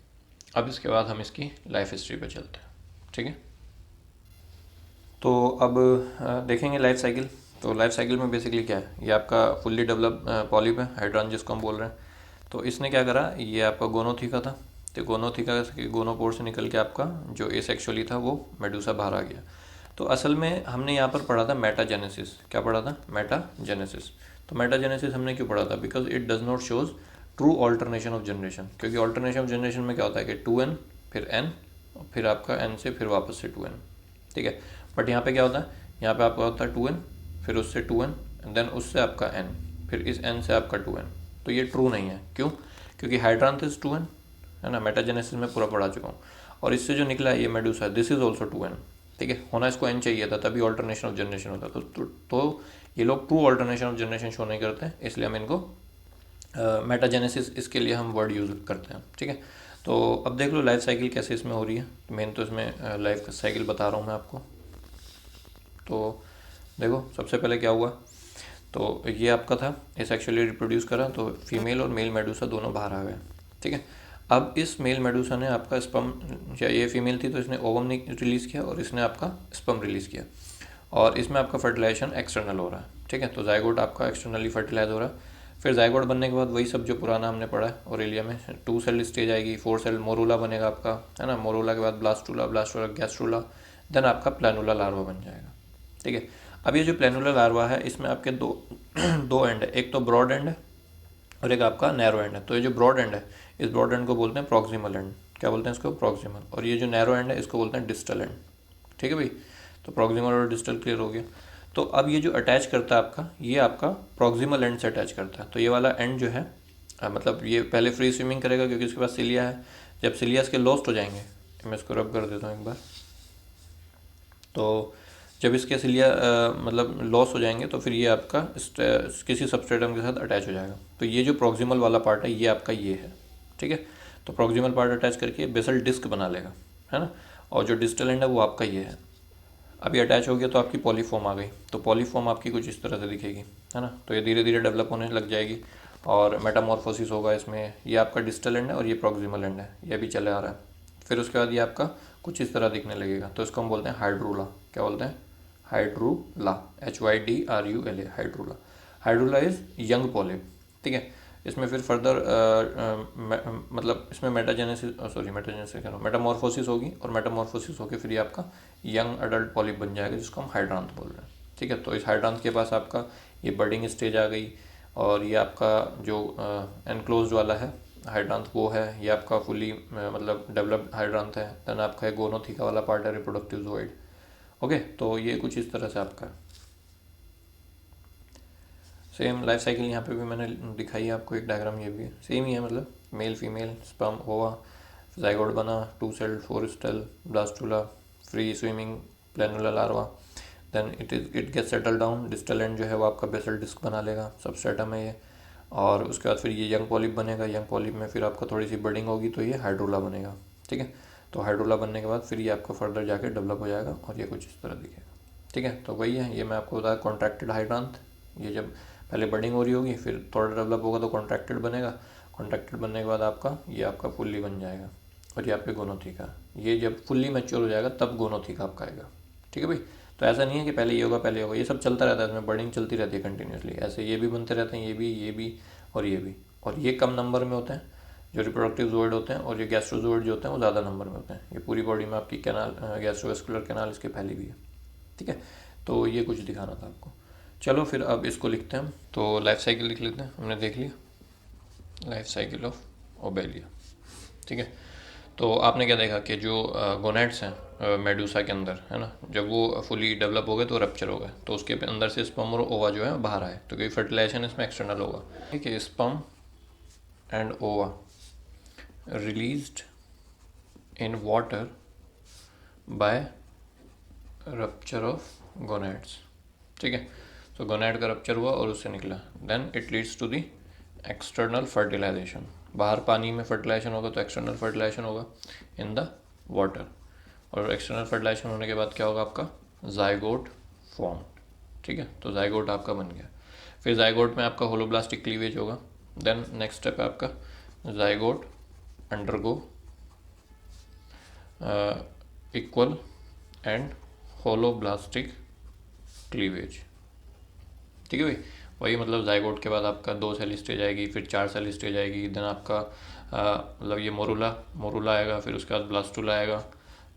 [SPEAKER 1] अब इसके बाद हम इसकी लाइफ हिस्ट्री पे चलते हैं, ठीक है। तो अब देखेंगे लाइफ साइकिल। तो लाइफ साइकिल में बेसिकली क्या है, ये आपका फुल्ली डेवलप पॉलिप है, हाइड्रॉन जिसको हम बोल रहे हैं। तो इसने क्या करा, ये आपका गोनोथिका था, तो गोनोथिका के गोनोपोर से निकल के आपका जो एसेक्सुअली था वो मेडूसा बाहर आ गया। तो असल में हमने यहाँ पर पढ़ा था मेटाजेनेसिस। क्या पढ़ा था, मेटाजेनेसिस। तो मेटाजेनेसिस हमने क्यों पढ़ा था, because it does not shows true alternation of generation. क्योंकि ऑल्टरनेशन ऑफ जनरेशन में क्या होता है कि 2n फिर n और फिर आपका n से फिर वापस से 2n, ठीक है। बट यहाँ पे क्या होता है, यहाँ पे आपका होता है 2n फिर उससे 2n देन उससे आपका n फिर इस n से आपका 2n। तो ये ट्रू नहीं है, क्यों, क्योंकि हाइड्रांथिस 2n है ना, मेटाजेनेसिस में पूरा पढ़ा चुका हूँ। और इससे जो निकला है ये Medusa, this is also 2n, ठीक है, होना इसको n चाहिए था तभी ऑल्टरनेशन ऑफ जनरेशन होता। तो ये लोग true alternation of generation show नहीं करते, इसलिए हम इनको मेटाजेनेसिस इसके लिए हम वर्ड यूज़ करते हैं, ठीक है। तो अब देख लो लाइफ साइकिल कैसे इसमें हो रही है। मेन तो इसमें लाइफ साइकिल बता रहा हूँ मैं आपको। तो देखो सबसे पहले क्या हुआ, तो ये आपका था, ये सेक्सुअली रिप्रोड्यूस करा तो फीमेल और मेल मेडूसा दोनों बाहर आ गए, ठीक है। अब इस मेल मेडूसा ने आपका स्पर्म, या ये फीमेल थी तो इसने ओवम रिलीज़ किया और इसने आपका स्पर्म रिलीज़ किया, और इसमें आपका फर्टिलाइजेशन एक्सटर्नल हो रहा है, ठीक है। तो जाइगोट आपका एक्सटर्नली फर्टिलाइज हो रहा है। फिर जाइगोट बनने के बाद वही सब जो पुराना हमने पढ़ा है ओरेलिया में, 2 सेल स्टेज आएगी, 4 सेल मोरूला बनेगा आपका, है ना। मोरूला के बाद ब्लास्टूला, ब्लास्टूला गैस्ट्रूला, देन आपका प्लानुला लार्वा बन जाएगा, ठीक है। अब ये जो प्लानुला लार्वा है इसमें आपके दो दो एंड है, एक तो ब्रॉड एंड है और एक आपका नैरो एंड है। तो ये जो ब्रॉड एंड है, इस ब्रॉड एंड को बोलते हैं प्रॉक्सिमल एंड, क्या बोलते हैं इसको, प्रॉक्सिमल। और ये जो नैरो एंड है इसको बोलते हैं डिस्टल एंड, ठीक है भाई। तो प्रॉक्सिमल और डिस्टल क्लियर हो गया। तो अब ये जो अटैच करता है आपका, ये आपका प्रॉक्सिमल एंड से अटैच करता है। तो ये वाला एंड जो है मतलब ये पहले फ्री स्विमिंग करेगा क्योंकि इसके पास सिलिया है। जब सिलिया इसके लॉस्ट हो जाएंगे, मैं इसको रब कर देता हूँ एक बार, तो जब इसके सिलिया मतलब लॉस हो जाएंगे तो फिर ये आपका किसी सबस्ट्रेटम के साथ अटैच हो जाएगा। तो ये जो प्रॉक्सिमल वाला पार्ट है ये आपका ये है, ठीक है। तो प्रॉक्सिमल पार्ट अटैच करके बेसल डिस्क बना लेगा, है ना। और जो डिस्टल एंड है वो आपका ये है। अभी अटैच हो गया तो आपकी पॉलीफॉर्म आ गई। तो पॉलीफॉर्म आपकी कुछ इस तरह से दिखेगी, है ना। तो ये धीरे धीरे डेवलप होने लग जाएगी और मेटामॉर्फोसिस होगा इसमें। ये आपका डिस्टल एंड है और ये प्रॉक्सिमल एंड है, ये भी चले आ रहा है। फिर उसके बाद ये आपका कुछ इस तरह दिखने लगेगा। तो इसको हम बोलते हैं हाइड्रूला। क्या बोलते हैं, हाइड्रूला, HYDRULA, हाइड्रूला। हाइड्रूला इज यंग पॉलिप, ठीक है। इसमें फिर फर्दर मतलब इसमें मेटाजेनेसिस कह रहा हूँ, मेटामॉर्फोसिस होगी और मेटामॉर्फोसिस होकर फिर ये आपका यंग अडल्ट पॉलिप बन जाएगा जिसको हम हाइड्रांथ बोल रहे हैं, ठीक है। तो इस हाइड्रांथ के पास आपका ये बर्डिंग स्टेज आ गई और ये आपका जो एनक्लोज वाला है हाइड्रांथ वो है, ये आपका फुली मतलब डेवलप्ड हाइड्रांथ है। देन आपका एक गोनोथिका वाला पार्ट है, रिप्रोडक्टिव ज़ोइड, ओके। तो ये कुछ इस तरह से आपका सेम लाइफ साइकिल यहाँ पे भी मैंने दिखाई है आपको एक डायग्राम, ये भी सेम ही है, मतलब male female sperm ova, zygote बना, 2 सेल 4 स्टेल, blastula, free swimming, planula larva, then it get settle down. Distal end जो है वो आपका बेसल डिस्क बना लेगा, सबस्ट्रेटम है ये। और उसके बाद फिर ये यंग पॉलिप बनेगा, यंग पॉलिप में फिर आपका थोड़ी सी बर्डिंग होगी तो ये हाइड्रोला बनेगा, ठीक है। तो हाइड्रोला बनने के बाद फिर ये आपका फर्दर जाके डेवलप हो जाएगा और ये कुछ इस तरह दिखेगा, ठीक है। तो वही है, ये मैं आपको बताया कॉन्ट्रैक्टेड हाइड्रांथ। ये जब पहले बर्डिंग हो रही होगी फिर थोड़ा डेवलप होगा तो कॉन्ट्रैक्टेड बनेगा, कॉन्ट्रैक्टेड बनने के बाद आपका ये आपका फुल्ली बन जाएगा और ये आपके गोनोथिका। ये जब फुल्ली मैच्योर हो जाएगा तब गोनोथिका आपका आएगा, ठीक है भाई। तो ऐसा नहीं है कि पहले ये होगा पहले होगा, ये सब चलता रहता है, इसमें बर्डिंग चलती रहती है कंटिन्यूसली। ऐसे ये भी बनते रहते हैं, ये भी और ये भी। और ये कम नंबर में होते हैं जो रिप्रोडक्टिव ज़ोइड होते हैं, और ये गैस्ट्रोज़ोइड जो होते हैं वो ज़्यादा नंबर में होते हैं। ये पूरी बॉडी में आपकी कैनाल गैस्ट्रोवेस्कुलर कैनाल इसके फैली हुई है, ठीक है। तो ये कुछ दिखाना था आपको। चलो फिर अब इसको लिखते हैं हम। तो लाइफ साइकिल लिख लेते हैं, हमने देख लिया लाइफ साइकिल ऑफ ओबेलिया, ठीक है। तो आपने क्या देखा कि जो गोनेट्स हैं मेडूसा के अंदर, है ना, जब वो फुली डेवलप हो गए तो रप्चर हो गए, तो उसके अंदर से स्पर्म और ओवा जो है बाहर आए, तो क्योंकि फर्टिलाइजेशन इसमें एक्सटर्नल होगा, ठीक है। स्पर्म एंड ओवा released in water bye rupture of gonads, ठीक है। तो गोनेट का रप्चर हुआ और उससे निकला, then it leads to the external fertilisation. बाहर पानी में फर्टिलाइजेशन होगा तो एक्सटर्नल फर्टिलाइजेशन होगा इन द वाटर, और एक्सटर्नल फर्टिलाइजेशन होने के बाद क्या होगा आपका जाइगोट फॉर्म, ठीक है। तो जाइगोट आपका बन गया। फिर जाइगोट में आपका होलोब्लास्टिक क्लीवेज होगा। देन नेक्स्ट स्टेप है आपका zygote undergo equal and holoblastic cleavage, ठीक है भाई। वही मतलब जाइगोट के बाद आपका 2 सेल स्टेज आएगी, फिर 4 सेल स्टेज आएगी, देन आपका मतलब ये मोरूला आएगा, फिर उसके बाद ब्लास्टूला आएगा,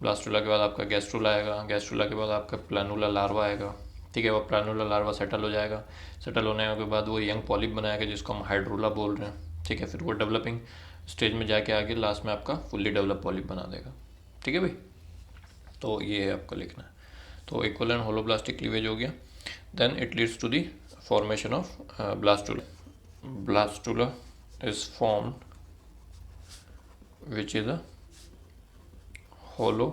[SPEAKER 1] ब्लास्टूला के बाद आपका गैस्ट्रूला आएगा, गैस्ट्रूला के बाद आपका प्लानुला लार्वा आएगा, ठीक है। वो प्लानुला लार्वा सेटल हो जाएगा, सेटल होने के बाद वो यंग पॉलिप बनाएगा जिसको हम हाइड्रोला बोल रहे हैं, ठीक है। फिर वो डेवलपिंग स्टेज में जाके आगे लास्ट में आपका फुल्ली डेवलप पॉलिप बना देगा, ठीक है भाई। तो ये है आपका लिखना है। तो इक्वल एंड होलोब्लास्टिक क्लीवेज हो गया, then it leads to the formation of blastula. Blastula is formed which is a hollow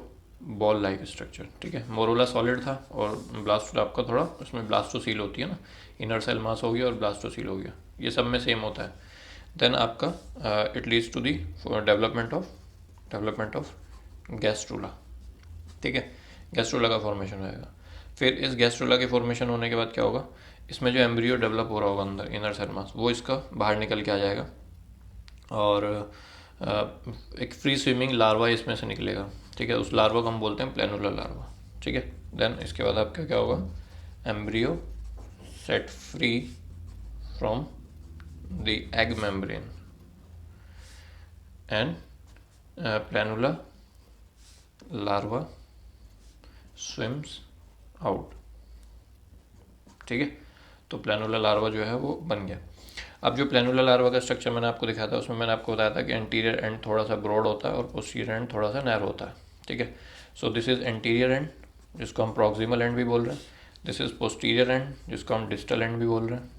[SPEAKER 1] ball like structure. ठीक है, मोरोला सॉलिड था और ब्लास्टोला आपका थोड़ा उसमें ब्लास्टोसील होती है ना, इनर सेल मास हो गया और ब्लास्टोसील हो गया, ये सब में सेम होता है। देन आपका it leads to the development of gastrula. ठीक है, गैस्ट्रोला का फॉर्मेशन होएगा। फिर इस गैस्ट्रोला के फॉर्मेशन होने के बाद क्या होगा, इसमें जो एम्ब्रियो डेवलप हो रहा होगा अंदर इनर सेल मास, वो इसका बाहर निकल के आ जाएगा और एक फ्री स्विमिंग लार्वा इसमें से निकलेगा। ठीक है, उस लार्वा को हम बोलते हैं प्लेनुलर लार्वा। ठीक है, देन इसके बाद आपका क्या होगा, embryo set free from the egg membrane and planula larva swims out. ठीक है, तो प्लेनुलर लार्वा जो है वो बन गया। अब जो प्लेनुलर लार्वा का स्ट्रक्चर मैंने आपको दिखाया था, उसमें मैंने आपको बताया था कि एंटीरियर एंड थोड़ा सा ब्रॉड होता है और पोस्टीरियर एंड थोड़ा सा नैरो होता है। ठीक है, so this is anterior and जिसको हम प्रॉक्सिमल एंड भी बोल रहे हैं, दिस इज पोस्टीरियर एंड जिसको हम डिस्टल एंड भी बोल रहे हैं।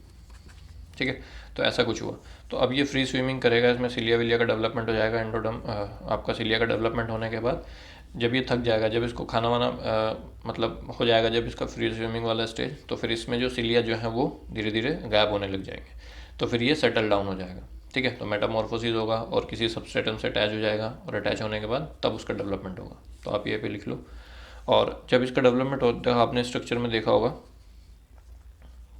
[SPEAKER 1] ठीक है, तो ऐसा कुछ हुआ। तो अब ये फ्री स्विमिंग करेगा, इसमें सिलिया विलिया का डेवलपमेंट हो जाएगा, एंडोडम आपका सिलिया का डेवलपमेंट होने के बाद जब ये थक जाएगा, जब इसको खाना वाना मतलब हो जाएगा, जब इसका फ्री स्विमिंग वाला स्टेज, तो फिर इसमें जो सिलिया जो है वो धीरे धीरे गायब होने लग जाएंगे, तो फिर ये सेटल डाउन हो जाएगा। ठीक है, तो मेटामॉर्फोसिस होगा और किसी सबस्ट्रेटम से अटैच हो जाएगा और अटैच होने के बाद तब उसका डेवलपमेंट होगा। तो आप ये पे लिख लो। और जब इसका डेवलपमेंट होता है, आपने स्ट्रक्चर में देखा होगा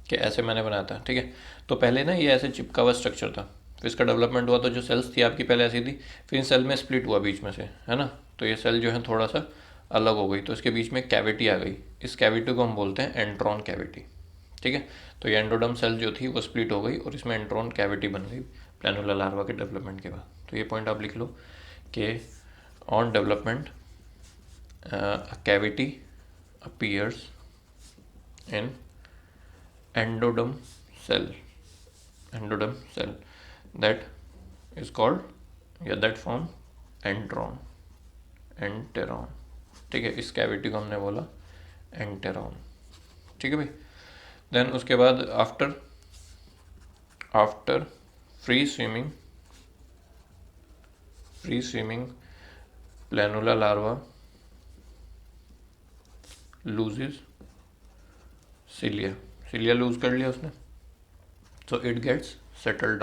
[SPEAKER 1] कि ऐसे मैंने बनाया था। ठीक है, तो पहले ना ये ऐसे चिपका हुआ स्ट्रक्चर था, फिर इसका डेवलपमेंट हुआ तो जो सेल्स थी आपकी पहले ऐसी थी, फिर इन सेल में स्प्लिट हुआ बीच में से, है ना, तो ये सेल जो है थोड़ा सा अलग हो गई, तो इसके बीच में कैविटी आ गई। इस कैविटी को हम बोलते हैं एंट्रॉन कैविटी। ठीक है, तो ये एंडोडम सेल जो थी वो स्प्लिट हो गई और इसमें एंट्रॉन कैविटी बन गई प्लेनुलर लार्वा के डेवलपमेंट के बाद। तो ये पॉइंट आप लिख लो कि on development cavity appears in endoderm cell that is called that form enteron। ठीक है, इस कैविटी को हमने बोला एंटेरॉन। ठीक है भाई, देन उसके बाद after free swimming planula larva loses cilia lose कर लिया उसने, so it gets settled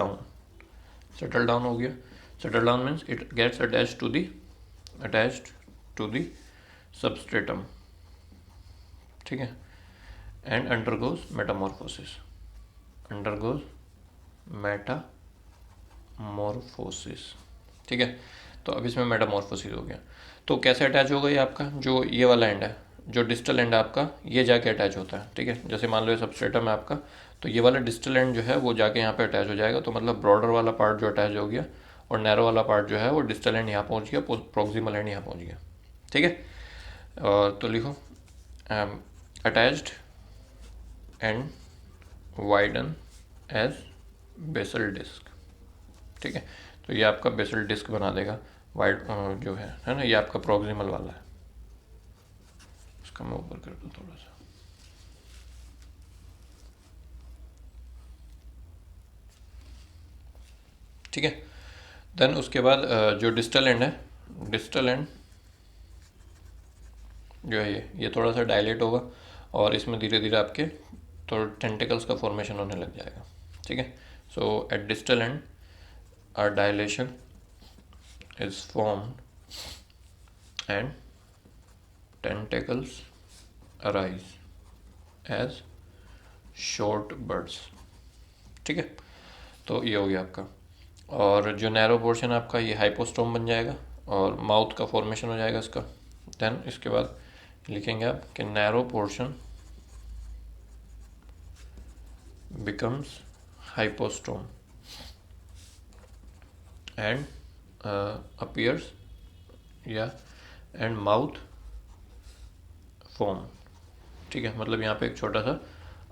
[SPEAKER 1] down हो गया। settle down means it gets attached to the substratum। ठीक है, and undergoes metamorphosis। ठीक है, तो अब इसमें मेटामॉर्फोसिस हो गया। तो कैसे अटैच होगा ये आपका, जो ये वाला एंड है, जो डिस्टल एंड आपका, ये जाके अटैच होता है। ठीक है, जैसे मान लो ये सबस्ट्रेटम है आपका, तो ये वाला डिस्टल एंड जो है वो जाके यहाँ पे अटैच हो जाएगा। तो मतलब ब्रॉडर वाला पार्ट जो अटैच हो गया और नैरो वाला पार्ट जो है वो डिस्टल एंड यहाँ पहुँच गया, प्रॉक्सिमल एंड यहाँ पहुँच गया। ठीक है, और तो लिखो attached and widen as basal disc. ठीक है, तो ये आपका बेसल डिस्क बना देगा वाइड जो है ना, ये आपका प्रॉक्सिमल वाला है। इसका मैं ऊपर कर दूँ थोड़ा सा। ठीक है, देन उसके बाद जो डिस्टल एंड है, डिस्टल एंड जो है ये थोड़ा सा डायलेट होगा और इसमें धीरे धीरे आपके थोड़े टेंटिकल्स का फॉर्मेशन होने लग जाएगा। ठीक है, so at distal end a dilation is formed and tentacles arise as short buds। ठीक है, तो ये हो गया आपका। और जो नैरो पोर्शन आपका ये हाइपोस्टोम बन जाएगा और माउथ का फॉर्मेशन हो जाएगा इसका। देन इसके बाद लिखेंगे आप कि narrow portion becomes hypostome and appears या एंड माउथ फॉर्म। ठीक है, मतलब यहाँ पे एक छोटा सा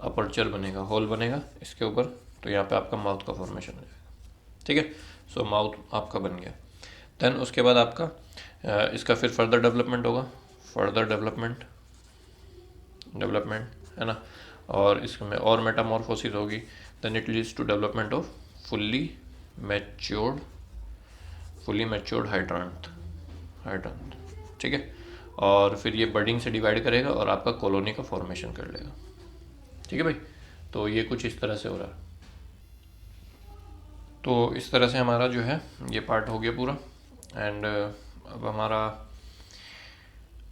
[SPEAKER 1] अपर्चर बनेगा, होल बनेगा इसके ऊपर, तो यहाँ पे आपका माउथ का फॉर्मेशन हो जाएगा। ठीक है, सो माउथ आपका बन गया। देन उसके बाद आपका इसका फिर फर्दर डेवलपमेंट होगा, फर्दर डेवलपमेंट है ना, और इसमें और मेटामॉर्फोसिस होगी। Then it leads to development of fully matured fully matured hydranth, ठीक है। और फिर ये बडिंग से डिवाइड करेगा और आपका कॉलोनी का फॉर्मेशन कर लेगा, ठीक है भाई। तो ये कुछ इस तरह से हो रहा है। तो इस तरह से हमारा जो है ये पार्ट हो गया पूरा। एंड अब हमारा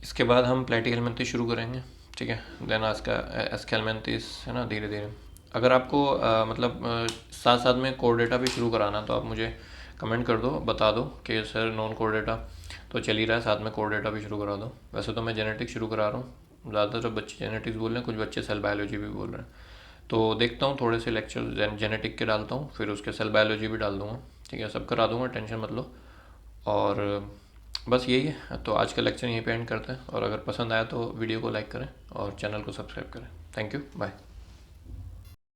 [SPEAKER 1] इसके बाद हम प्लेटिहेलमिन्थेस शुरू करेंगे, ठीक है। देन एस्केलमिन्थेस है ना, धीरे धीरे। अगर आपको मतलब साथ साथ में कोर डेटा भी शुरू कराना तो आप मुझे कमेंट कर दो, बता दो कि सर नॉन कोर डेटा तो चल ही रहा है, साथ में कोर डेटा भी शुरू करा दो। वैसे तो मैं जेनेटिक्स शुरू करा रहा हूँ, ज़्यादातर बच्चे जेनेटिक्स बोल रहे हैं, कुछ बच्चे सेल बायोलॉजी भी बोल रहे हैं। तो देखता हूँ, थोड़े से लेक्चर जेनेटिक के डालता हूँ, फिर उसके सेल बायोलॉजी भी डाल दूँगा, ठीक है। सब करा दूँगा, टेंशन मत लो। और बस यही है। तो आज का लेक्चर यहीं पे एंड करते हैं, और अगर पसंद आया तो वीडियो को लाइक करें और चैनल को सब्सक्राइब करें। Thank you, bye.